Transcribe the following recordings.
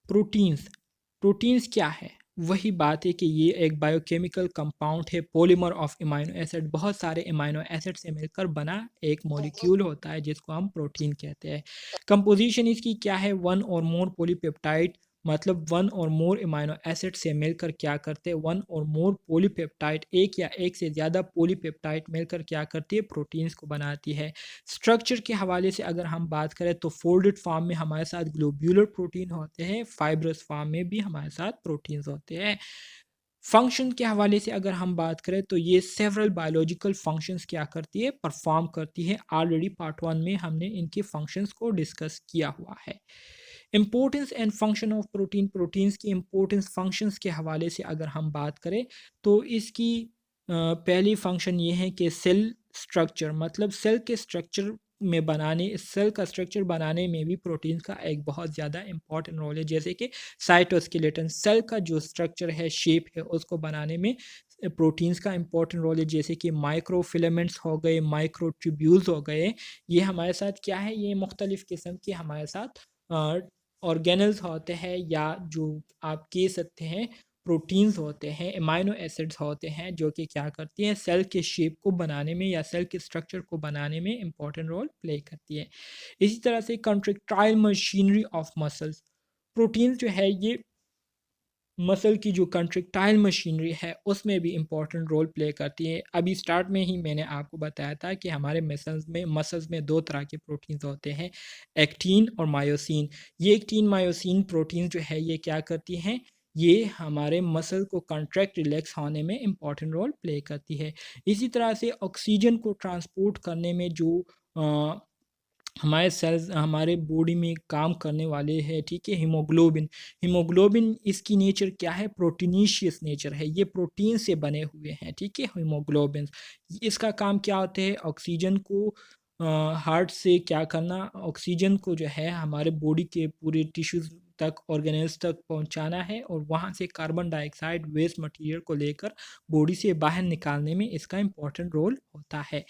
Proteins proteins क्या है? वही बात है कि ये एक बायोकेमिकल कंपाउंड है, पॉलीमर ऑफ अमाइनो एसिड। बहुत सारे अमाइनो एसिड से मिलकर बना एक मॉलिक्यूल होता है जिसको हम प्रोटीन कहते हैं। कंपोजिशन इसकी क्या है? वन और मोर पॉलीपेप्टाइड, मतलब वन और मोर अमाइनो एसिड से मिलकर क्या करते हैं? वन और मोर पॉलीपेप्टाइड, एक या एक से ज़्यादा पॉलीपेप्टाइड मिलकर क्या करती है? प्रोटीन्स को बनाती है। स्ट्रक्चर के हवाले से अगर हम बात करें तो फोल्डेड फॉर्म में हमारे साथ ग्लोब्यूलर प्रोटीन होते हैं, फाइब्रस फॉर्म में भी हमारे साथ प्रोटीन्स होते हैं। फंक्शन के हवाले से अगर हम बात करें तो ये सेवरल बायोलॉजिकल फंक्शंस क्या करती है? परफॉर्म करती है। ऑलरेडी पार्ट वन में हमने इनके फंक्शंस को डिस्कस किया हुआ है। Importance and function of protein, proteins की इंपॉर्टेंस फंक्शंस के हवाले से अगर हम बात करें तो इसकी पहली फंक्शन ये है कि सेल स्ट्रक्चर, मतलब सेल के स्ट्रक्चर में बनाने, सेल का स्ट्रक्चर बनाने में भी प्रोटीन का एक बहुत ज़्यादा इंपॉर्टेंट रोल है। जैसे कि साइटोस्केलेटन, सेल का जो स्ट्रक्चर है, शेप है, उसको बनाने में प्रोटीन्स का इंपॉर्टेंट रोल है। जैसे कि माइक्रोफिलामेंट्स हो गए, माइक्रोट्यूब्यूल्स हो गए, ये हमारे साथ क्या है? ये मुख्तलिफ़ किस्म के हमारे साथ ऑर्गेनल्स होते हैं, या जो आप कह सकते हैं प्रोटीन्स होते हैं, अमाइनो एसिड्स होते हैं, जो कि क्या करती हैं? सेल के शेप को बनाने में या सेल के स्ट्रक्चर को बनाने में इंपॉर्टेंट रोल प्ले करती है। इसी तरह से contractile machinery of muscles, proteins जो है ये मसल की जो कंट्रैक्टाइल मशीनरी है उसमें भी इम्पॉर्टेंट रोल प्ले करती है। अभी स्टार्ट में ही मैंने आपको बताया था कि हमारे मसल्स में दो तरह के प्रोटीन्स होते हैं, एक्टिन और मायोसिन। ये एक्टिन मायोसिन प्रोटीन जो है ये क्या करती हैं? ये हमारे मसल को कंट्रैक्ट रिलैक्स होने में इम्पॉर्टेंट रोल प्ले करती है। इसी तरह से ऑक्सीजन को ट्रांसपोर्ट करने में जो हमारे सेल्स, हमारे बॉडी में काम करने वाले हैं, ठीक है, हीमोग्लोबिन। हीमोग्लोबिन इसकी नेचर क्या है? प्रोटीनीशियस नेचर है, ये प्रोटीन से बने हुए हैं, ठीक है, हीमोग्लोबिन। इसका काम क्या होता है? ऑक्सीजन को हार्ट से क्या करना, ऑक्सीजन को जो है हमारे बॉडी के पूरे टिश्यूज़ तक, ऑर्गेनेल्स तक पहुंचाना है, और वहां से कार्बन डाइऑक्साइड वेस्ट मटेरियल को लेकर बॉडी से बाहर निकालने में इसका इंपॉर्टेंट रोल होता है।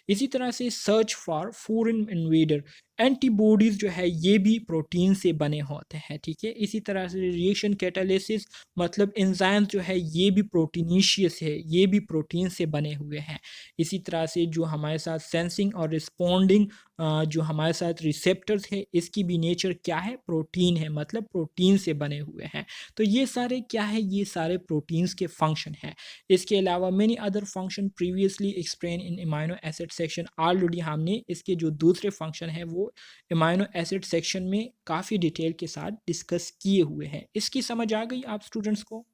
इसी तरह से search for foreign invader, antibodies जो है ये भी प्रोटीन से बने होते हैं, ठीक है। इसी तरह से रिएक्शन कैटालिसिस, मतलब एंजाइम जो है ये भी प्रोटीनीशियस है, ये भी प्रोटीन से बने हुए हैं। इसी तरह से जो हमारे साथ सेंसिंग और रिस्पोंडिंग, जो हमारे साथ रिसेप्टर्स है, इसकी भी नेचर क्या है? प्रोटीन है, मतलब प्रोटीन से बने हुए हैं। तो ये सारे क्या है? ये सारे प्रोटीन्स के फंक्शन हैं। इसके अलावा many other function previously explain in amino acid section, already हमने इसके जो दूसरे फंक्शन हैं वो अमाइनो एसिड सेक्शन में काफ़ी डिटेल के साथ डिस्कस किए हुए हैं। इसकी समझ आ गई आप स्टूडेंट्स को?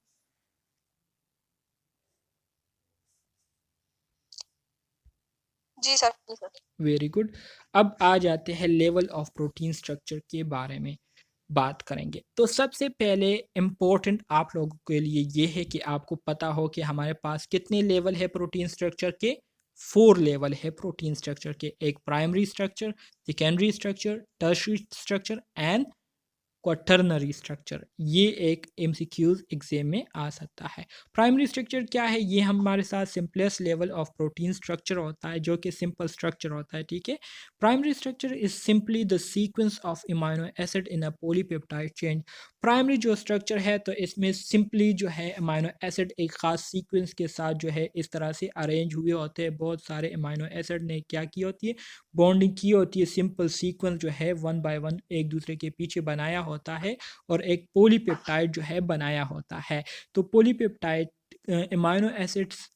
जी सर, जी सर। Very good. अब आ जाते हैं लेवल ऑफ प्रोटीन स्ट्रक्चर के बारे में बात करेंगे। तो सबसे पहले इम्पोर्टेंट आप लोगों के लिए ये है कि आपको पता हो कि हमारे पास कितने लेवल है प्रोटीन स्ट्रक्चर के? 4 लेवल है प्रोटीन स्ट्रक्चर के। एक primary structure, secondary structure, tertiary structure and quaternary structure. ये एक एमसीक्यूज एग्जाम में आ सकता है। प्राइमरी स्ट्रक्चर क्या है? ये हमारे साथ simplest level of protein structure होता है, जो कि सिंपल स्ट्रक्चर होता है, ठीक है। Primary structure is simply the sequence of amino acid in a polypeptide chain. Primary जो स्ट्रक्चर है तो इसमें सिंपली जो है अमाइनो एसिड एक ख़ास सीक्वेंस के साथ जो है इस तरह से अरेंज हुए होते हैं। बहुत सारे अमाइनो एसिड ने क्या की होती है? बॉन्डिंग की होती है। सिंपल सीक्वेंस जो है वन बाय वन एक दूसरे के पीछे बनाया होता है, और एक पॉलीपेप्टाइड जो है बनाया होता है। तो पॉलीपेप्टाइड अमाइनो एसिड्स,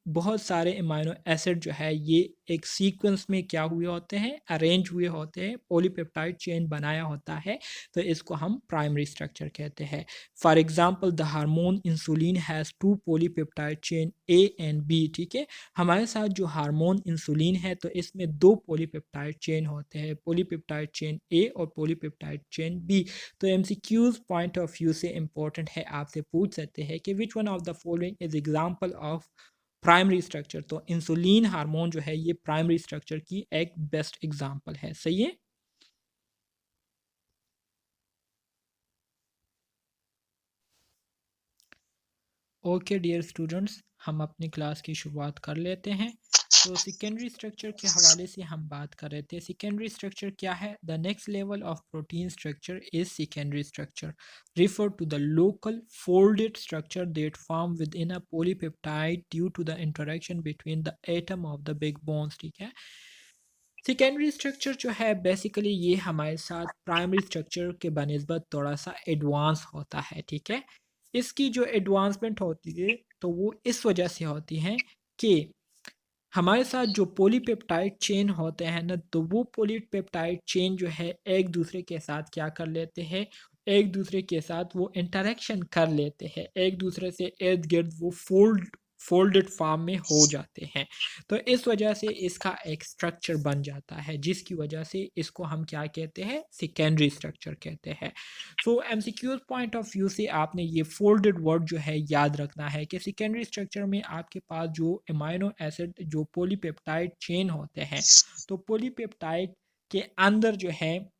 बहुत सारे अमाइनो एसिड जो है ये एक सीक्वेंस में क्या हुए होते हैं? अरेंज हुए होते हैं, पॉलीपेप्टाइड चेन बनाया होता है। तो इसको हम प्राइमरी स्ट्रक्चर कहते हैं। For example the hormone insulin has two polypeptide chain A and B, ठीक है। हमारे साथ जो हार्मोन इंसुलिन है तो इसमें दो पॉलीपेप्टाइड चेन होते हैं, पॉलीपेप्टाइड चेन ए और पॉलीपेप्टाइड चेन बी। तो एमसीक्यूज पॉइंट ऑफ व्यू से इंपॉर्टेंट है, आपसे पूछ सकते हैं कि which one of the following is example of primary structure. तो इंसुलिन हार्मोन जो है ये प्राइमरी स्ट्रक्चर की एक बेस्ट एग्जांपल है, सही है। ओके डियर स्टूडेंट्स, हम अपनी क्लास की शुरुआत कर लेते हैं। तो सेकेंडरी स्ट्रक्चर के हवाले से हम बात कर रहे थे। सेकेंडरी स्ट्रक्चर क्या है? The next level of protein structure is secondary structure, refer to the local folded structure that form within a polypeptide due to the interaction between the atom of the backbones. ठीक है, secondary structure जो है basically ये हमारे साथ primary structure के बनिस्बत थोड़ा सा एडवांस होता है। ठीक है, इसकी जो एडवांसमेंट होती है तो वो इस वजह से होती है कि हमारे साथ जो पॉलीपेप्टाइड चेन होते हैं ना, तो वो पॉलीपेप्टाइड चेन जो है एक दूसरे के साथ क्या कर लेते हैं, एक दूसरे के साथ वो इंटरेक्शन कर लेते हैं, एक दूसरे से इर्द गिर्द वो फोल्डेड फॉर्म में हो जाते हैं। तो इस वजह से इसका एक स्ट्रक्चर बन जाता है, जिसकी वजह से इसको हम क्या कहते हैं, सेकेंडरी स्ट्रक्चर कहते हैं। सो एमसीक्यूज पॉइंट ऑफ व्यू से आपने ये फोल्डेड वर्ड जो है याद रखना है कि सेकेंडरी स्ट्रक्चर में आपके पास जो अमाइनो एसिड जो पॉलीपेप्टाइड चेन होते हैं, तो पॉलीपेप्टाइड के अंदर जो है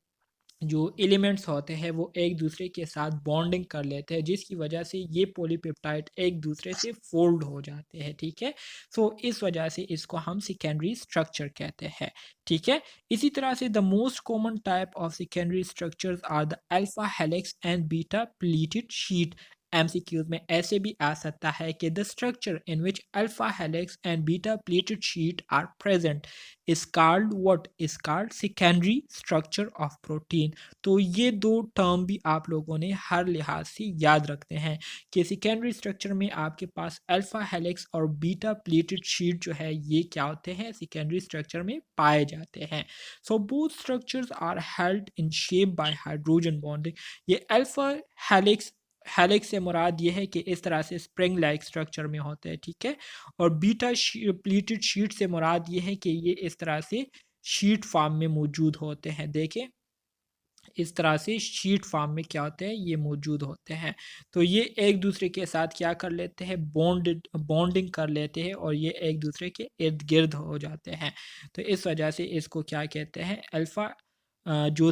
जो एलिमेंट्स होते हैं वो एक दूसरे के साथ बॉन्डिंग कर लेते हैं, जिसकी वजह से ये पॉलीपेप्टाइड एक दूसरे से फोल्ड हो जाते हैं। ठीक है, सो इस वजह से इसको हम सेकेंडरी स्ट्रक्चर कहते हैं। ठीक है, इसी तरह से the most common type of secondary structures are the alpha helix and beta pleated sheet. MCQs में ऐसे भी आ सकता है कि the structure in which alpha helix and beta pleated sheet are present is called what is called secondary structure of protein। तो ये दो टर्म भी आप लोगों ने हर लिहाज से याद रखते हैं कि सेकेंडरी स्ट्रक्चर में आपके पास अल्फा हेलिक्स और बीटा प्लेटेड शीट जो है ये क्या होते हैं, सेकेंडरी स्ट्रक्चर में पाए जाते हैं। So both structures are held in shape by hydrogen bonding. ये अल्फा हेलिक्स हेलिक्स से मुराद ये है कि इस तरह से स्प्रिंग लाइक स्ट्रक्चर में होते हैं। ठीक है, और बीटा प्लीटेड शीट से मुराद ये है कि ये इस तरह से शीट फॉर्म में मौजूद होते हैं। देखें, इस तरह से शीट फॉर्म में क्या होते हैं, ये मौजूद होते हैं। तो ये एक दूसरे के साथ क्या कर लेते हैं, बॉन्डिंग कर लेते हैं और ये एक दूसरे के इर्द गिर्द हो जाते हैं। तो इस वजह से इसको क्या कहते हैं, अल्फ़ा जो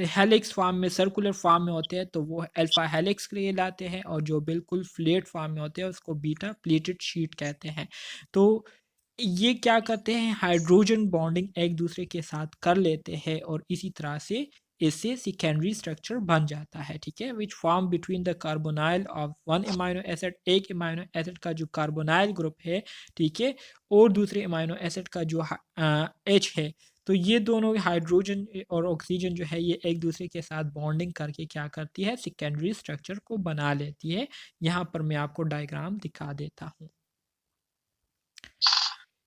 हेलिक्स फॉर्म में सर्कुलर फॉर्म में होते हैं तो वो अल्फ़ा हेलिक्स कहलाते हैं, और जो बिल्कुल फ्लैट फॉर्म में होते हैं उसको बीटा प्लेटेड शीट कहते हैं। तो ये क्या करते हैं, हाइड्रोजन बॉन्डिंग एक दूसरे के साथ कर लेते हैं और इसी तरह से इससे सेकेंडरी स्ट्रक्चर बन जाता है। ठीक है, which form between the carbonyl of one amino acid, एक अमाइनो एसिड का जो कार्बोनाइल ग्रुप है, ठीक है, और दूसरे अमाइनो एसिड का जो एच है, तो ये दोनों हाइड्रोजन और ऑक्सीजन जो है ये एक दूसरे के साथ बॉन्डिंग करके क्या करती है, सेकेंडरी स्ट्रक्चर को बना लेती है। यहाँ पर मैं आपको डायग्राम दिखा देता हूँ।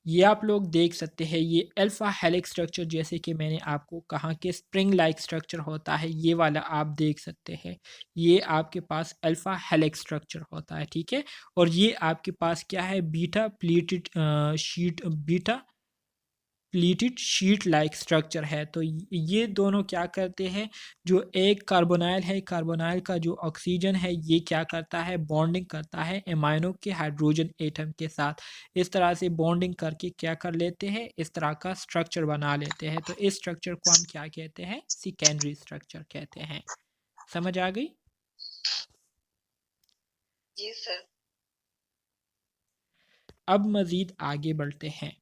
ये आप लोग देख सकते हैं, ये अल्फा हेलिक्स स्ट्रक्चर जैसे कि मैंने आपको कहा कि स्प्रिंग लाइक स्ट्रक्चर होता है, ये वाला आप देख सकते हैं। ये आपके पास अल्फा हेलिक्स स्ट्रक्चर होता है। ठीक है, और ये आपके पास क्या है, beta pleated sheet, beta pleated sheet like structure है। तो ये दोनों क्या करते हैं, जो एक कार्बोनाइल है, कार्बोनाइल का जो ऑक्सीजन है ये क्या करता है, बॉन्डिंग करता है एमाइनो के हाइड्रोजन एटम के साथ। इस तरह से बॉन्डिंग करके क्या कर लेते हैं, इस तरह का स्ट्रक्चर बना लेते हैं। तो इस स्ट्रक्चर को हम क्या कहते हैं, सेकेंडरी स्ट्रक्चर कहते हैं। समझ आ गई? जी सर। अब मज़ीद आगे बढ़ते हैं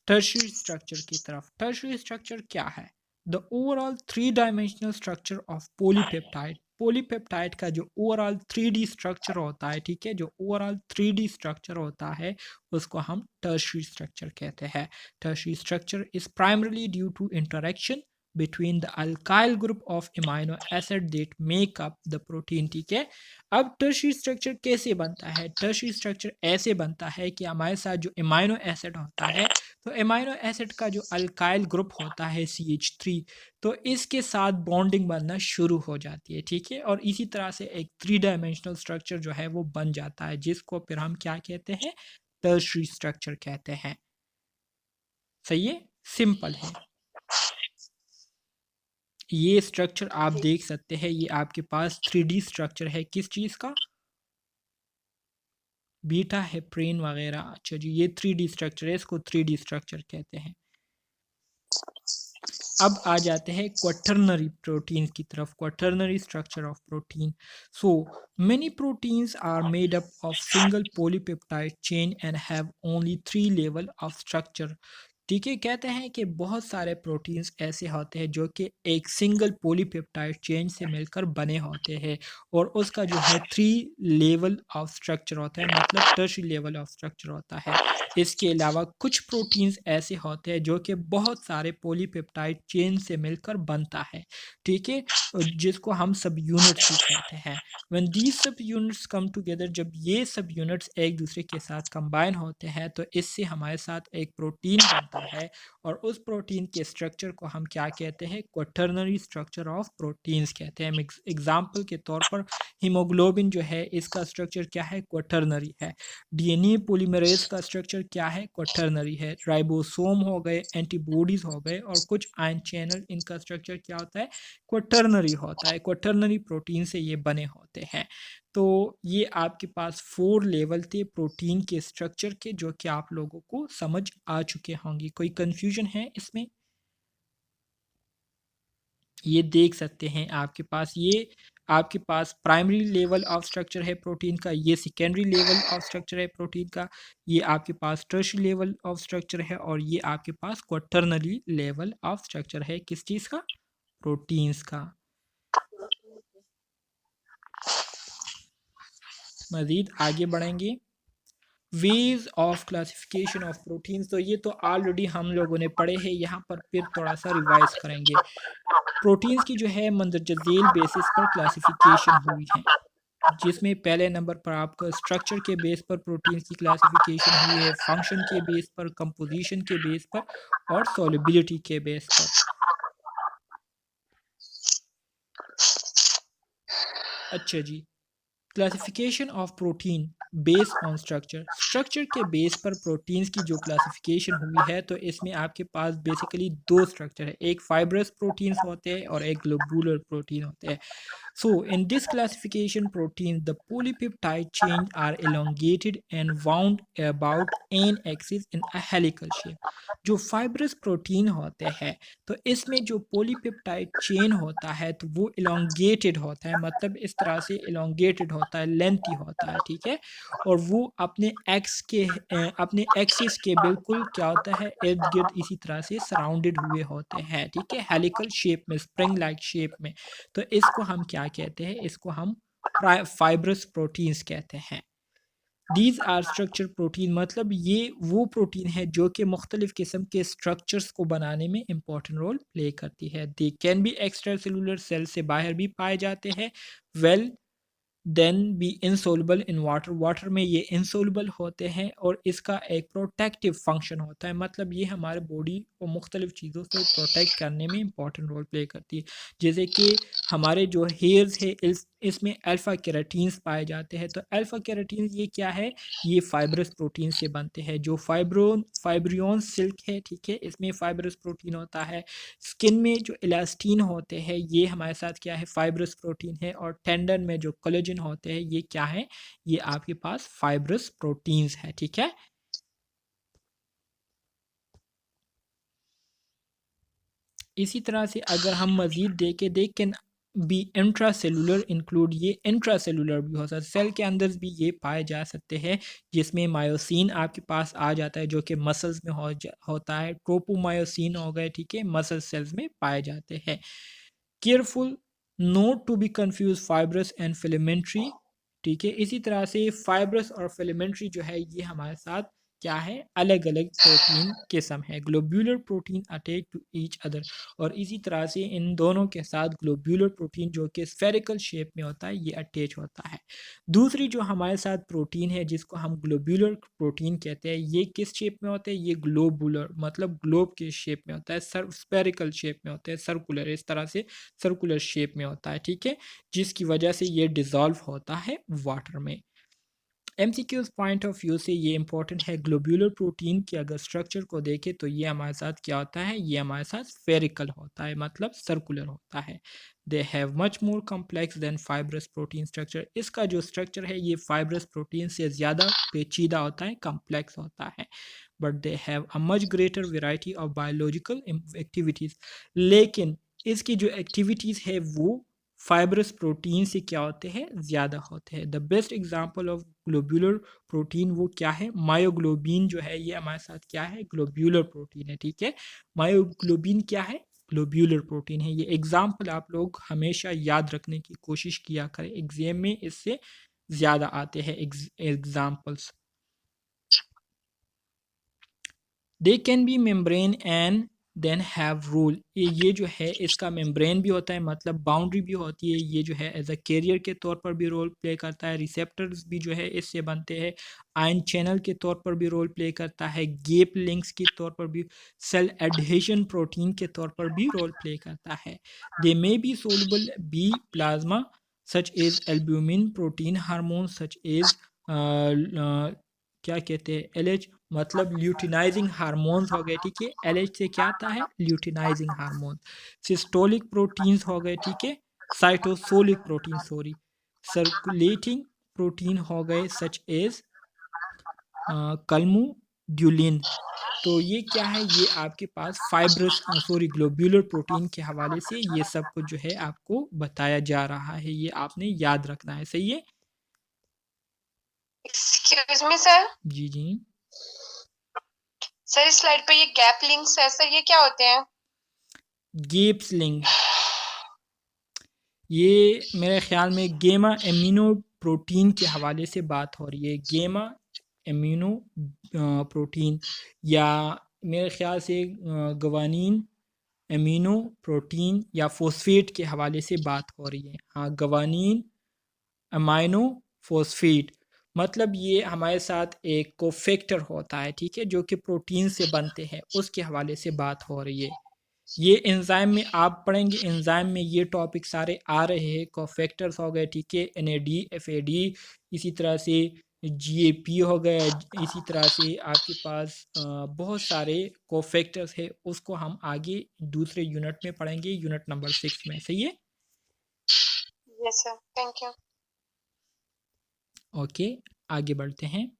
टर्शियरी स्ट्रक्चर की तरफ। टर्शियरी स्ट्रक्चर क्या है? The overall three dimensional structure of polypeptide. Polypeptide का जो ओवरऑल 3D स्ट्रक्चर होता है, ठीक है, जो ओवरऑल 3D स्ट्रक्चर होता है उसको हम टर्शियरी स्ट्रक्चर कहते हैं। Tertiary structure is primarily due to interaction between the alkyl group of amino acid that make up the protein। ठीक है, अब टर्शियरी स्ट्रक्चर कैसे बनता है? टर्शियरी स्ट्रक्चर ऐसे बनता है कि हमारे साथ जो अमाइनो एसिड होता है, तो अमाइनो एसिड का जो अल्काइल ग्रुप होता है CH3, तो इसके साथ बॉन्डिंग बनना शुरू हो जाती है। ठीक है, और इसी तरह से एक 3 डायमेंशनल स्ट्रक्चर जो है वो बन जाता है, जिसको फिर हम क्या कहते हैं, टर्शियरी स्ट्रक्चर कहते हैं। सही है, सिंपल है। ये स्ट्रक्चर आप जी देख सकते हैं, ये आपके पास 3D स्ट्रक्चर है, किस चीज़ का, बीटा हेप्रेन वगैरह। अच्छा जी, ये 3D स्ट्रक्चर है, इसको 3D स्ट्रक्चर कहते हैं। अब आ जाते हैं क्वॉटरनरी प्रोटीन की तरफ, quaternary structure of protein. So many proteins are made up of single polypeptide chain and have only 3 level of structure. ठीक है, कहते हैं कि बहुत सारे प्रोटीन्स ऐसे होते हैं जो कि एक सिंगल पॉलीपेप्टाइड चेन से मिलकर बने होते हैं और उसका जो है 3 लेवल ऑफ स्ट्रक्चर होता है, मतलब टर्शियरी लेवल ऑफ स्ट्रक्चर होता है। इसके अलावा कुछ प्रोटीन्स ऐसे होते हैं जो कि बहुत सारे पॉलीपेप्टाइड चेन से मिलकर बनता है, ठीक है, जिसको हम सब यूनिट्स भी कहते हैं। When these sub units come together, जब ये सब यूनिट्स एक दूसरे के साथ कंबाइन होते हैं तो इससे हमारे साथ एक प्रोटीन बनता है और उस प्रोटीन के स्ट्रक्चर को हम क्या कहते हैं, क्वॉटरनरी स्ट्रक्चर ऑफ प्रोटीन्स कहते हैं। एग्जाम्पल के तौर पर हीमोग्लोबिन जो है इसका स्ट्रक्चर क्या है, क्वॉटरनरी है। डीएनए पॉलीमरेज का स्ट्रक्चर क्या है, क्वॉटरनरी है। राइबोसोम हो गए, एंटीबॉडीज हो गए और कुछ आयन चैनल, इनका स्ट्रक्चर क्या होता है, क्वॉटरनरी होता है। क्वॉटरनरी प्रोटीन से ये बने होते हैं। तो ये आपके पास 4 लेवल थे प्रोटीन के स्ट्रक्चर के, जो कि आप लोगों को समझ आ चुके होंगे। कोई कंफ्यूजन है इसमें? ये देख सकते हैं आपके पास, ये आपके पास प्राइमरी लेवल ऑफ स्ट्रक्चर है प्रोटीन का, ये सेकेंडरी लेवल ऑफ स्ट्रक्चर है प्रोटीन का, ये आपके पास टर्शियरी लेवल ऑफ स्ट्रक्चर है और ये आपके पास क्वॉटरनरी लेवल ऑफ स्ट्रक्चर है। किस चीज़ का, प्रोटीन्स का। मज़ीद आगे बढ़ेंगे, ways of classification of proteins, तो ये तो ऑलरेडी हम लोगों ने पढ़े हैं, यहाँ पर फिर थोड़ा सा रिवाइज करेंगे। प्रोटीन्स की जो है मंदरजा झेल बेसिस पर क्लासिफिकेशन हुई है, जिसमें पहले नंबर पर आपका स्ट्रक्चर के बेस पर प्रोटीन्स की क्लासिफिकेशन हुई है, फंक्शन के बेस पर, कंपोजिशन के बेस पर और सॉल्युबिलिटी के बेस पर। अच्छा जी, classification of protein base on structure, structure के बेस पर प्रोटीन्स की जो क्लासिफिकेशन हुई है, तो इसमें आपके पास बेसिकली 2 स्ट्रक्चर है, एक फाइब्रस प्रोटीन्स होते हैं और एक ग्लोबुलर प्रोटीन होते हैं। So, in this classification proteins, the polypeptide chains are elongated and wound about an axis in a helical shape. जो फाइब्रस प्रोटीन होते हैं, तो इसमें जो पोलीपेप्टाइड चेन होता है तो वो इलोंगेटेड होता है, मतलब इस तरह से इलोंगेटेड होता है, लेंथी होता है, ठीक है, और वो अपने एक्सिस के बिल्कुल क्या होता है, इर्द गिर्द इसी तरह से सराउंडेड हुए होते हैं, ठीक है, हेलिकल शेप में, स्प्रिंग लाइक शेप में। तो इसको हम क्या कहते हैं, इसको हम फाइब्रस प्रोटीन्स कहते हैं। दीज आर स्ट्रक्चर प्रोटीन, मतलब ये वो प्रोटीन है जो कि मुख्तलिफ किस्म के स्ट्रक्चर्स को बनाने में इंपॉर्टेंट रोल प्ले करती है। They can be extracellular cell, सेल से बाहर भी पाए जाते हैं। Well then be insoluble in water, water में ये इनसोलबल होते हैं और इसका एक प्रोटेक्टिव फंक्शन होता है, मतलब ये हमारे बॉडी को मुख्तलिफ चीज़ों से प्रोटेक्ट करने में इंपॉर्टेंट रोल प्ले करती है। जैसे कि हमारे जो हेयर्स है इसमें अल्फ़ा केराटीन्स पाए जाते हैं, तो अल्फ़ा केराटीन्स ये क्या है, ये फाइब्रस प्रोटीन से बनते हैं। जो फाइब्रियन सिल्क है, ठीक है, इसमें फाइब्रस प्रोटीन होता है। स्किन में जो इलास्टिन होते हैं ये हमारे साथ क्या है, फाइब्रस प्रोटीन है। और टेंडन में जो कोलेजन होते हैं ये क्या है, ये आपके पास फाइब्रस प्रोटीन्स है, ठीक है। इसी तरह से अगर हम मज़ीद देखें बी इंट्रा सेलुलर इंक्लूड, ये इंट्रा सेलुलर भी हो सकता है, सेल के अंदर भी ये पाए जा सकते हैं, जिसमें मायोसिन आपके पास आ जाता है जो कि मसल्स में होता है। ट्रोपोमायोसिन हो गए, ठीक है, मसल सेल्स में पाए जाते हैं। Careful note to be confuse fibrous and filamentary, ठीक है। इसी तरह से फाइब्रस और फिलामेंट्री जो है ये हमारे साथ क्या है, अलग अलग प्रोटीन किस्म है। Globular protein attach to each other, और इसी तरह से इन दोनों के साथ ग्लोब्यूलर प्रोटीन जो कि स्फेरिकल शेप में होता है ये अटैच होता है। दूसरी जो हमारे साथ प्रोटीन है जिसको हम ग्लोब्यूलर प्रोटीन कहते हैं, ये किस शेप में होते हैं, ये ग्लोबुलर, मतलब ग्लोब के शेप में होता है, स्फेरिकल शेप में होता है, सर्कुलर, इस तरह से सर्कुलर शेप में होता है, ठीक है, जिसकी वजह से ये डिज़ोल्व होता है वाटर में। एमसीक्यूज पॉइंट ऑफ व्यू से ये इंपॉर्टेंट है, ग्लोब्यूलर प्रोटीन के अगर स्ट्रक्चर को देखें तो ये हमारे साथ क्या होता है, ये हमारे साथ स्फेरिकल होता है, मतलब सर्कुलर होता है। They have much more complex than fibrous protein structure, इसका जो स्ट्रक्चर है ये फाइब्रस प्रोटीन से ज़्यादा पेचीदा होता है, कम्प्लेक्स होता है। But they have a much greater variety of biological activities. लेकिन इसकी जो एक्टिविटीज़ है वो फाइब्रस प्रोटीन से क्या होते हैं, ज़्यादा होते हैं। The best example of globular protein वो क्या है, मायोग्लोबिन जो है ये हमारे साथ क्या है, ग्लोब्यूलर प्रोटीन है, ठीक है। मायोग्लोबिन क्या है, ग्लोब्यूलर प्रोटीन है। ये एग्जाम्पल आप लोग हमेशा याद रखने की कोशिश किया करें, एग्जाम में इससे ज़्यादा आते हैं examples. They can be membrane and then have role. ये जो है इसका मेम्ब्रेन भी होता है, मतलब बाउंड्री भी होती है। ये जो है एज अ कैरियर के तौर पर भी रोल प्ले करता है। रिसेप्टर्स भी जो है इससे बनते हैं। आयन चैनल के तौर पर भी रोल प्ले करता है। गेप लिंक्स के तौर पर भी, सेल एडहेशन प्रोटीन के तौर पर भी रोल प्ले करता है। They may be soluble be plasma such as albumin, protein hormone such as क्या कहते हैं, एलएच मतलब ल्यूटिनाइजिंग हार्मोन्स हो गए, ठीक है। एलएच से क्या आता है, ल्यूटिनाइजिंग हार्मोन। सिस्टोलिक प्रोटीन्स हो गए, ठीक है। Cytosolic protein, sorry, circulating protein हो गए सच एज कलमुड्यूलिन। तो ये क्या है, ये आपके पास फाइब्रस सॉरी ग्लोब्यूलर प्रोटीन के हवाले से ये सब कुछ जो है आपको बताया जा रहा है, ये आपने याद रखना है, सही है। Excuse me sir. जी जी सर इस स्लाइड पे ये गैप लिंक्स है सर, ये क्या होते हैं? गेप्स लिंक, ये मेरे ख्याल में गेमा एमिनो प्रोटीन के हवाले से बात हो रही है। गेमा एमिनो प्रोटीन, या मेरे ख्याल से गवानीन एमिनो प्रोटीन या फोस्फेट के हवाले से बात हो रही है। हाँ, गवानीन अमाइनो फोस्फेट, मतलब ये हमारे साथ एक कोफैक्टर होता है, ठीक है, जो कि प्रोटीन से बनते हैं, उसके हवाले से बात हो रही है। ये एंजाइम में आप पढ़ेंगे, एंजाइम में ये टॉपिक सारे आ रहे हैं। कोफैक्टर्स हो गए, ठीक है, एनएडी, एफएडी, इसी तरह से जीएपी हो गया, इसी तरह से आपके पास बहुत सारे कोफैक्टर्स है, उसको हम आगे दूसरे यूनिट में पढ़ेंगे, यूनिट नंबर 6 में, सही है। Yes sir, thank you. Okay, आगे बढ़ते हैं।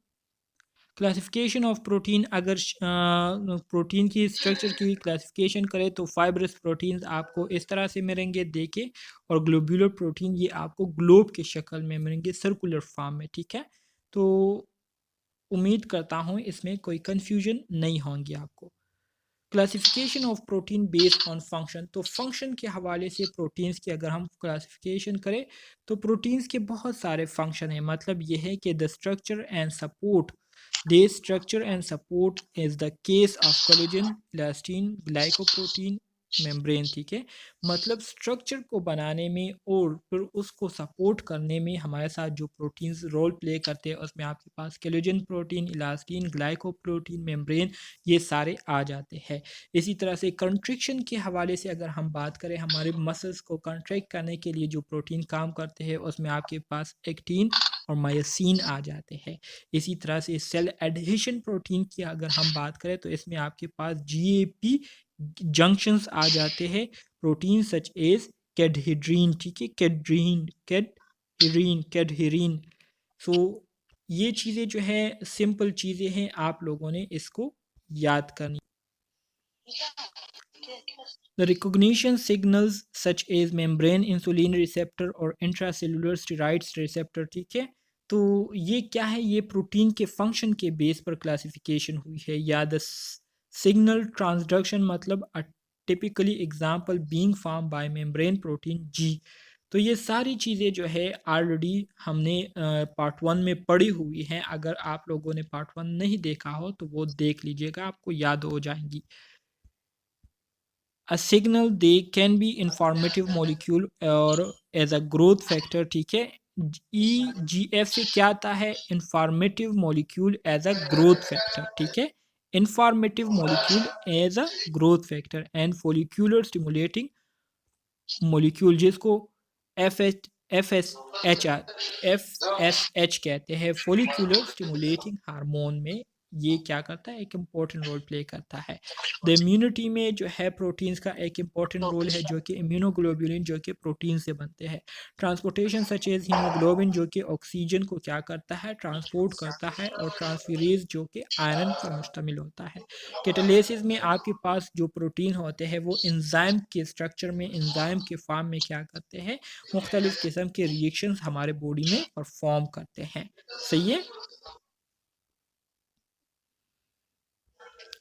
क्लासिफिकेशन ऑफ प्रोटीन, अगर प्रोटीन की स्ट्रक्चर की क्लासिफिकेशन करें तो फाइब्रस प्रोटीन्स आपको इस तरह से मिलेंगे, देखे, और ग्लोब्यूलर प्रोटीन ये आपको ग्लोब की शक्ल में मिलेंगे, सर्कुलर फॉर्म में, ठीक है। तो उम्मीद करता हूँ इसमें कोई कन्फ्यूजन नहीं होंगी आपको। Classification of protein based on function, तो फंक्शन के हवाले से प्रोटीन्स की अगर हम क्लासिफिकेशन करें तो प्रोटीन्स के बहुत सारे फंक्शन हैं। मतलब ये है कि the structure and support, they structure and support is the case of collagen, elastin, glycoprotein, membrane, ठीक है। मतलब स्ट्रक्चर को बनाने में और फिर उसको सपोर्ट करने में हमारे साथ जो प्रोटीन्स रोल प्ले करते हैं, उसमें आपके पास collagen protein, elastin, glycoprotein, membrane, ये सारे आ जाते हैं। इसी तरह से कंट्रिक्शन के हवाले से अगर हम बात करें, हमारे मसल्स को कंट्रैक्ट करने के लिए जो प्रोटीन काम करते हैं, उसमें आपके पास एक्टिन और मायोसिन आ जाते हैं। इसी तरह से सेल एडहेशन प्रोटीन की अगर हम बात करें तो इसमें आपके पास जीएपी जंक्शंस आ जाते हैं, प्रोटीन सच एज कैडहिड्रीन, ठीक है, कैडहिरीन। सो ये चीज़ें जो है सिंपल चीज़ें हैं, आप लोगों ने इसको याद करनी। The recognition signals such as membrane insulin receptor और intracellular steroids receptor, ठीक है। तो ये क्या है, ये प्रोटीन के फंक्शन के बेस पर क्लासिफिकेशन हुई है। या द सिग्नल ट्रांसडक्शन, मतलब uh typically example being form by membrane protein जी। तो ये सारी चीज़ें जो है ऑलरेडी हमने पार्ट 1 में पढ़ी हुई हैं। अगर आप लोगों ने पार्ट 1 नहीं देखा हो तो वो देख लीजिएगा, आपको याद हो जाएंगी। A signal, they can be informative molecule और एज अ ग्रोथ फैक्टर, ठीक है। EGF से क्या आता है, informative molecule as a growth factor, ठीक है। Informative molecule as a growth factor and follicular stimulating molecule, जिसको F H F S H कहते हैं, फॉलिक्यूलर स्टिमुलेटिंग हार्मोन में ये क्या करता है, एक इम्पॉर्टेंट रोल प्ले करता है। द इम्यूनिटी में जो है प्रोटीन्स का एक इम्पॉर्टेंट रोल है, जो कि इम्यूनोग्लोबुलिन जो कि प्रोटीन से बनते हैं। ट्रांसपोर्टेशन सच एज हीमोग्लोबिन जो कि ऑक्सीजन को क्या करता है, ट्रांसपोर्ट करता है, और ट्रांसफेरेज जो कि आयरन पर मुश्तमिल होता है। कैटालिसिस में आपके पास जो प्रोटीन होते हैं वो एंजाइम के स्ट्रक्चर में, एंजाइम के फॉर्म में क्या करते हैं, मुख्तलिफ किस्म के रिएक्शंस हमारे बॉडी में परफॉर्म करते हैं। सही है।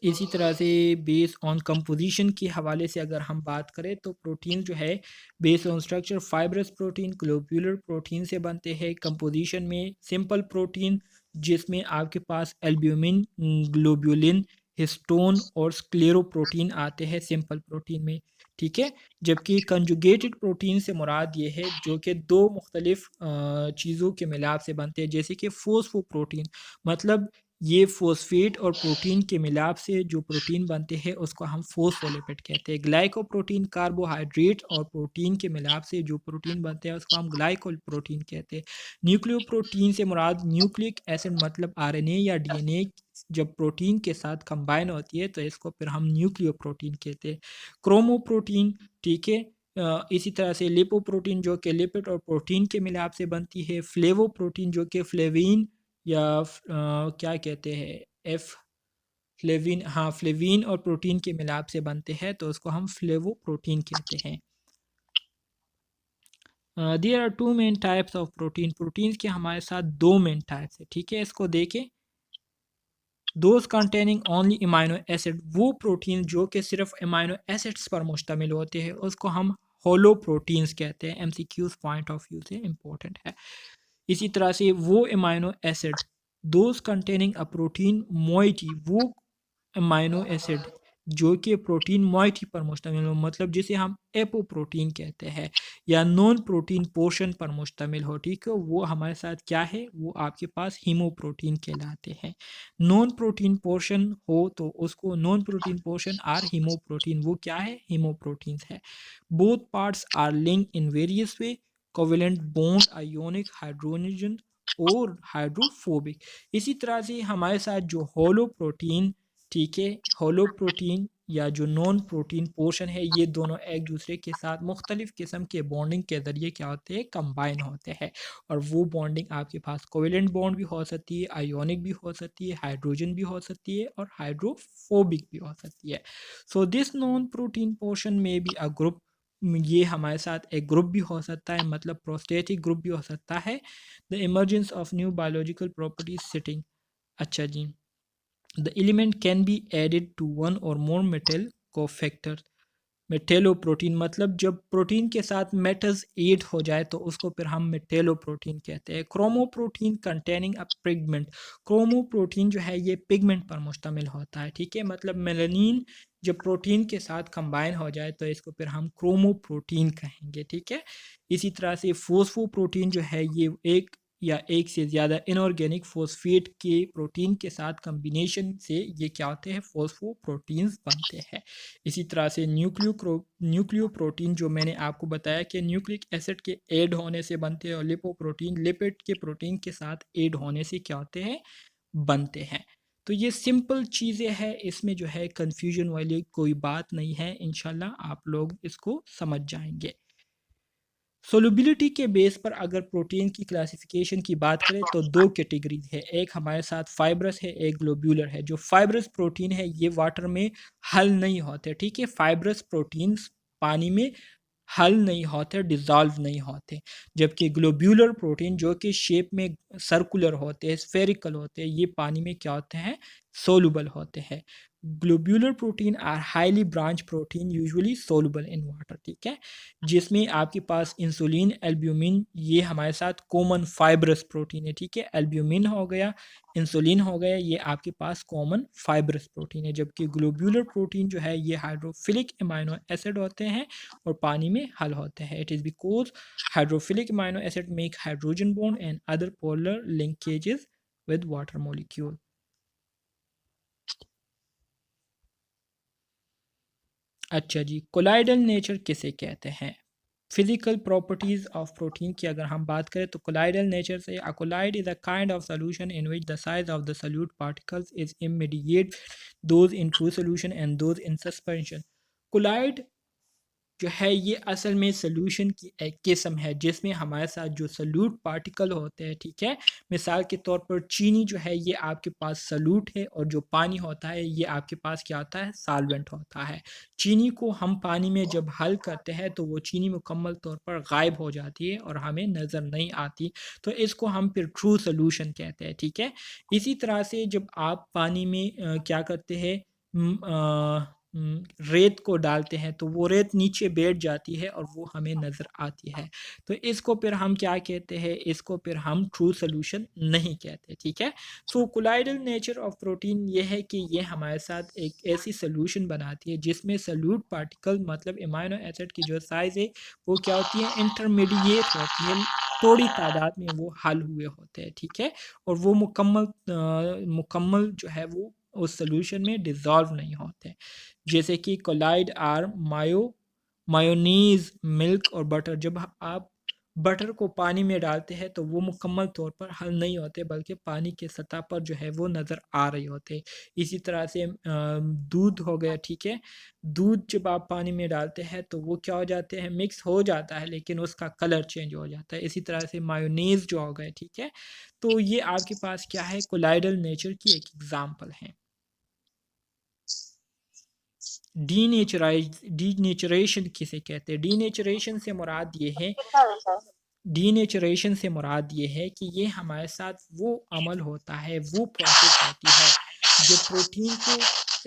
इसी तरह से बेस ऑन कंपोजिशन के हवाले से अगर हम बात करें तो प्रोटीन जो है base on structure fibrous protein, globular protein से बनते हैं। कंपोजिशन में सिंपल प्रोटीन जिसमें आपके पास एल्ब्यूमिन, ग्लोब्यूलिन, हिस्टोन और स्क्लेरोप्रोटीन आते हैं सिंपल प्रोटीन में, ठीक है। जबकि कंजुगेटेड प्रोटीन से मुराद ये है जो कि दो मुख्तलिफ चीज़ों के मिलाप से बनते हैं, जैसे कि फोस्फोप्रोटीन, मतलब ये फॉस्फेट और प्रोटीन के मिलाप से जो प्रोटीन बनते हैं उसको हम फोस्फोलिपिड कहते हैं। ग्लाइकोप्रोटीन कार्बोहाइड्रेट और प्रोटीन के मिलाप से जो प्रोटीन बनते हैं उसको हम ग्लाइकोप्रोटीन कहते हैं। न्यूक्लियोप्रोटीन से मुराद न्यूक्लिक एसिड मतलब आरएनए या डीएनए जब प्रोटीन के साथ कंबाइन होती है तो इसको फिर हम न्यूक्लियोप्रोटीन कहते हैं। क्रोमोप्रोटीन, ठीक है। इसी तरह से लिपोप्रोटीन जो कि लिपिड और प्रोटीन के मिलाप से बनती है। फ्लेवोप्रोटीन जो कि फ्लेविन या क्या कहते हैं, एफ फ्लेविन, हाँ फ्लेविन और प्रोटीन के मिलाप से बनते हैं तो उसको हम फ्लेवो प्रोटीन कहते हैं। There are two main types of protein, proteins के हमारे साथ दो मेन टाइप्स है, ठीक है। इसको देखें, those containing only amino acid, वो प्रोटीन जो कि सिर्फ अमाइनो एसिड्स पर मुश्तमिल होते हैं उसको हम होलो प्रोटीन्स कहते हैं। एमसीक्यूज पॉइंट ऑफ व्यू से इंपॉर्टेंट है। इसी तरह से वो amino acid those containing a protein moiety, वो अमाइनो एसिड जो कि प्रोटीन मोइटी पर मुश्तमिल हो, मतलब जिसे हम एपोप्रोटीन कहते हैं, या नॉन प्रोटीन पोर्शन पर मुश्तमिल हो, ठीक है, वो हमारे साथ क्या है, वो आपके पास हीमोप्रोटीन कहलाते हैं। नॉन प्रोटीन पोर्शन हो तो उसको non protein portion are haemoprotein, वो क्या है, हीमोप्रोटीन्स है। Both parts are link in various way, covalent bond, ionic, hydrogen और हाइड्रोफोबिक। इसी तरह से हमारे साथ जो होलो प्रोटीन, ठीक है, होलो प्रोटीन या जो नॉन प्रोटीन पोर्शन है, ये दोनों एक दूसरे के साथ मुख्तलिफ किस्म के बॉन्डिंग के ज़रिए क्या होते हैं, कंबाइन होते हैं। और वो बॉन्डिंग आपके पास कोवेलेंट बॉन्ड भी हो सकती है, आयोनिक भी हो सकती है, हाइड्रोजन भी हो सकती है और हाइड्रोफोबिक भी हो सकती है। So this non protein portion में भी अ ग्रुप, ये हमारे साथ एक ग्रुप भी हो सकता है, मतलब प्रोस्टेटिक ग्रुप भी हो सकता है। The emergence of new biological properties sitting, अच्छा जी, the element can be added to one or more metal cofactors। मेटेलोप्रोटीन मतलब जब प्रोटीन के साथ मेटल्स ऐड हो जाए तो उसको फिर हम मेटेलोप्रोटीन कहते हैं। Chromoprotein containing a pigment, chromoprotein जो है ये पिगमेंट पर मुश्तमिल होता है, ठीक है, मतलब मेलानिन जब प्रोटीन के साथ कंबाइन हो जाए तो इसको फिर हम क्रोमोप्रोटीन कहेंगे, ठीक है। इसी तरह से फोस्फोप्रोटीन जो है ये एक या एक से ज़्यादा इनऑर्गेनिक फॉस्फेट के प्रोटीन के साथ कम्बिनेशन से ये क्या होते हैं, फोस्फोप्रोटीन्स बनते हैं। इसी तरह से न्यूक्लियोप्रोटीन जो मैंने आपको बताया कि न्यूक्लिक एसिड के ऐड होने से बनते हैं, और लिपोप्रोटीन लिपिड के प्रोटीन के साथ ऐड होने से क्या होते हैं, बनते हैं। तो ये सिंपल चीज़ें हैं, इसमें जो है कन्फ्यूजन वाली कोई बात नहीं है, इंशाल्लाह आप लोग इसको समझ जाएंगे। सोलबिलिटी के बेस पर अगर प्रोटीन की क्लासिफिकेशन की बात करें तो दो कैटेगरीज है, एक हमारे साथ फाइब्रस है, एक ग्लोब्यूलर है। जो फाइब्रस प्रोटीन है ये वाटर में हल नहीं होते, ठीक है, फाइब्रस प्रोटीन्स पानी में हल नहीं होते, डिज़ोल्व नहीं होते। जबकि ग्लोब्यूलर प्रोटीन जो कि शेप में सर्कुलर होते हैं, स्फेरिकल होते हैं, ये पानी में क्या होते हैं, सोलुबल होते हैं। Globular protein are highly branch protein usually soluble in water, ठीक है, जिसमें आपके पास इंसुलिन, एल्ब्यूमिन, ये हमारे साथ कॉमन फाइब्रस प्रोटीन है, ठीक है, एल्ब्यूमिन हो गया, इंसुलिन हो गया, ये आपके पास कॉमन फाइब्रस प्रोटीन है। जबकि ग्लोब्यूलर प्रोटीन जो है ये हाइड्रोफिलिक अमाइनो एसिड होते हैं और पानी में हल होते हैं। It is because hydrophilic amino acid make hydrogen bond and other polar linkages with water molecule. अच्छा जी, कोलाइडल नेचर किसे कहते हैं? फिजिकल प्रॉपर्टीज ऑफ प्रोटीन की अगर हम बात करें तो कोलाइडल नेचर से a colloid is a kind of solution in which the size of the solute particles is इमीडिएट those in true solution and those in suspension. Colloid जो है ये असल में सॉल्यूशन की एक किस्म है जिसमें हमारे साथ जो सॉल्यूट पार्टिकल होते हैं, ठीक है। मिसाल के तौर पर चीनी जो है ये आपके पास सॉल्यूट है और जो पानी होता है ये आपके पास क्या होता है, सॉल्वेंट होता है। चीनी को हम पानी में जब हल करते हैं तो वो चीनी मुकम्मल तौर पर गायब हो जाती है और हमें नज़र नहीं आती, तो इसको हम फिर ट्रू सॉल्यूशन कहते हैं, ठीक है। इसी तरह से जब आप पानी में क्या करते हैं, रेत को डालते हैं तो वो रेत नीचे बैठ जाती है और वो हमें नज़र आती है, तो इसको फिर हम क्या कहते हैं, इसको फिर हम ट्रू सॉल्यूशन नहीं कहते, ठीक है। सो कोलाइडल नेचर ऑफ प्रोटीन ये है कि ये हमारे साथ एक ऐसी सॉल्यूशन बनाती है जिसमें सॉल्यूट पार्टिकल मतलब अमीनो एसिड की जो साइज़ है वो क्या होती है, इंटरमीडिएट होती है, थोड़ी तादाद में वो हल हुए होते हैं, ठीक है। और वो मुकम्मल जो है वो उस सॉल्यूशन में डिज़ोल्व नहीं होते, जैसे कि कोलाइड आर मायोनीज, मिल्क और बटर। जब आप बटर को पानी में डालते हैं तो वो मुकम्मल तौर पर हल नहीं होते बल्कि पानी के सतह पर जो है वो नज़र आ रहे होते। इसी तरह से दूध हो गया, ठीक है। दूध जब आप पानी में डालते हैं तो वो क्या हो जाते हैं, मिक्स हो जाता है लेकिन उसका कलर चेंज हो जाता है। इसी तरह से मायोनीज जो हो गए, ठीक है। तो ये आपके पास क्या है, कोलाइडल नेचर की एक एग्जाम्पल है। डीनेचरेशन किसे कहते हैं, डीनेचरेशन से मुराद ये है, कितना है सर? डीनेचरेशन से मुराद ये है कि ये हमारे साथ वो अमल होता है, वो प्रोसेस होती है जब प्रोटीन को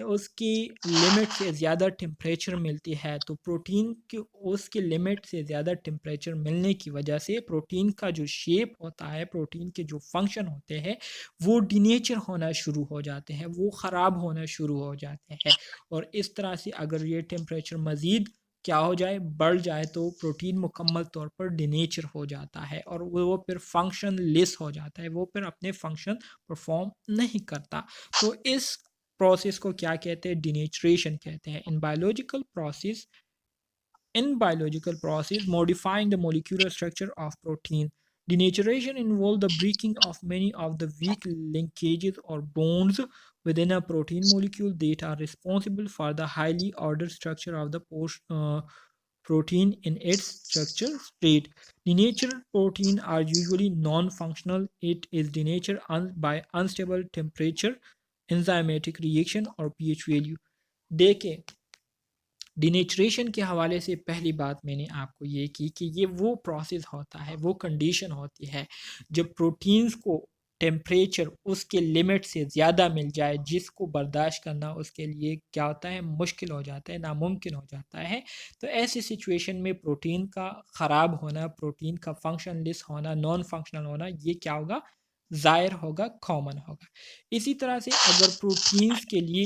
उसकी लिमिट से ज़्यादा टेम्परेचर मिलती है, तो प्रोटीन की उसकी लिमिट से ज़्यादा टेम्परेचर मिलने की वजह से प्रोटीन का जो शेप होता है, प्रोटीन के जो फंक्शन होते हैं वो डीनेचर होना शुरू हो जाते हैं, वो ख़राब होना शुरू हो जाते हैं। और इस तरह से अगर ये टेम्परेचर मज़ीद क्या हो जाए, बढ़ जाए, तो प्रोटीन मुकम्मल तौर पर डिनेचर हो जाता है और वो फिर फंक्शन लेस हो जाता है, वो फिर अपने फंक्शन परफॉर्म नहीं करता। तो इस प्रोसेस को क्या कहते हैं, डिनेचरेशन कहते हैं। In biological process modifying the molecular structure of protein, denaturation involves the breaking of many of the weak linkages or bonds within a protein molecule that are responsible for the highly ordered structure of the protein in its structure state. Denatured protein are usually non-functional. It is denatured by unstable temperature, enzymatic reaction or pH value. देखें, डिनेचरेशन के हवाले से पहली बात मैंने आपको ये की कि ये वो प्रोसेस होता है, वो कंडीशन होती है जब प्रोटीन्स को टेम्परेचर उसके लिमिट से ज़्यादा मिल जाए, जिसको बर्दाश्त करना उसके लिए क्या होता है, मुश्किल हो जाता है, नामुमकिन हो जाता है। तो ऐसी सिचुएशन में प्रोटीन का ख़राब होना, प्रोटीन का फंक्शनलेस होना, नॉन फंक्शनल होना, ये क्या होगा, ज़ाहिर होगा, कॉमन होगा। इसी तरह से अगर प्रोटीन्स के लिए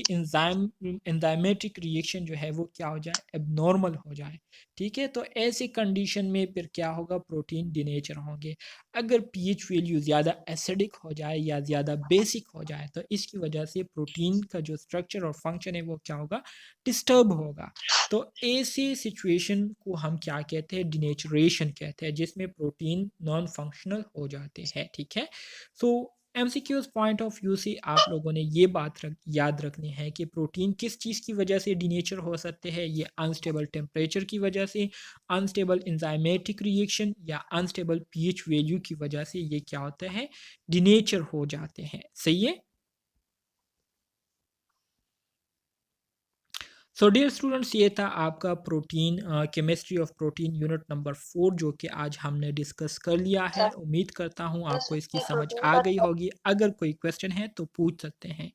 एंजाइमेटिक रिएक्शन जो है वो क्या हो जाए, एबनॉर्मल हो जाए, ठीक है, तो ऐसे कंडीशन में फिर क्या होगा, प्रोटीन डिनेचर होंगे। अगर पीएच वैल्यू ज़्यादा एसिडिक हो जाए या ज़्यादा बेसिक हो जाए तो इसकी वजह से प्रोटीन का जो स्ट्रक्चर और फंक्शन है वो क्या होगा, डिस्टर्ब होगा। तो ऐसी सिचुएशन को हम क्या कहते हैं, डिनेचरेशन कहते हैं, जिसमें प्रोटीन नॉन फंक्शनल हो जाते हैं, ठीक है। सो एमसीक्यूज पॉइंट ऑफ व्यू से आप लोगों ने ये बात याद रखनी है कि प्रोटीन किस चीज़ की वजह से डिनेचर हो सकते हैं, ये अनस्टेबल टेम्परेचर की वजह से, अनस्टेबल एंजाइमेटिक रिएक्शन या अनस्टेबल पीएच वैल्यू की वजह से ये क्या होता है, डिनेचर हो जाते हैं, सही है। सो डियर स्टूडेंट्स, ये था आपका protein chemistry of protein unit number 4 जो कि आज हमने डिस्कस कर लिया है। सर, उम्मीद करता हूँ आपको इसकी ये समझ प्रोटीन आ का गई होगी। अगर कोई क्वेश्चन है तो पूछ सकते हैं।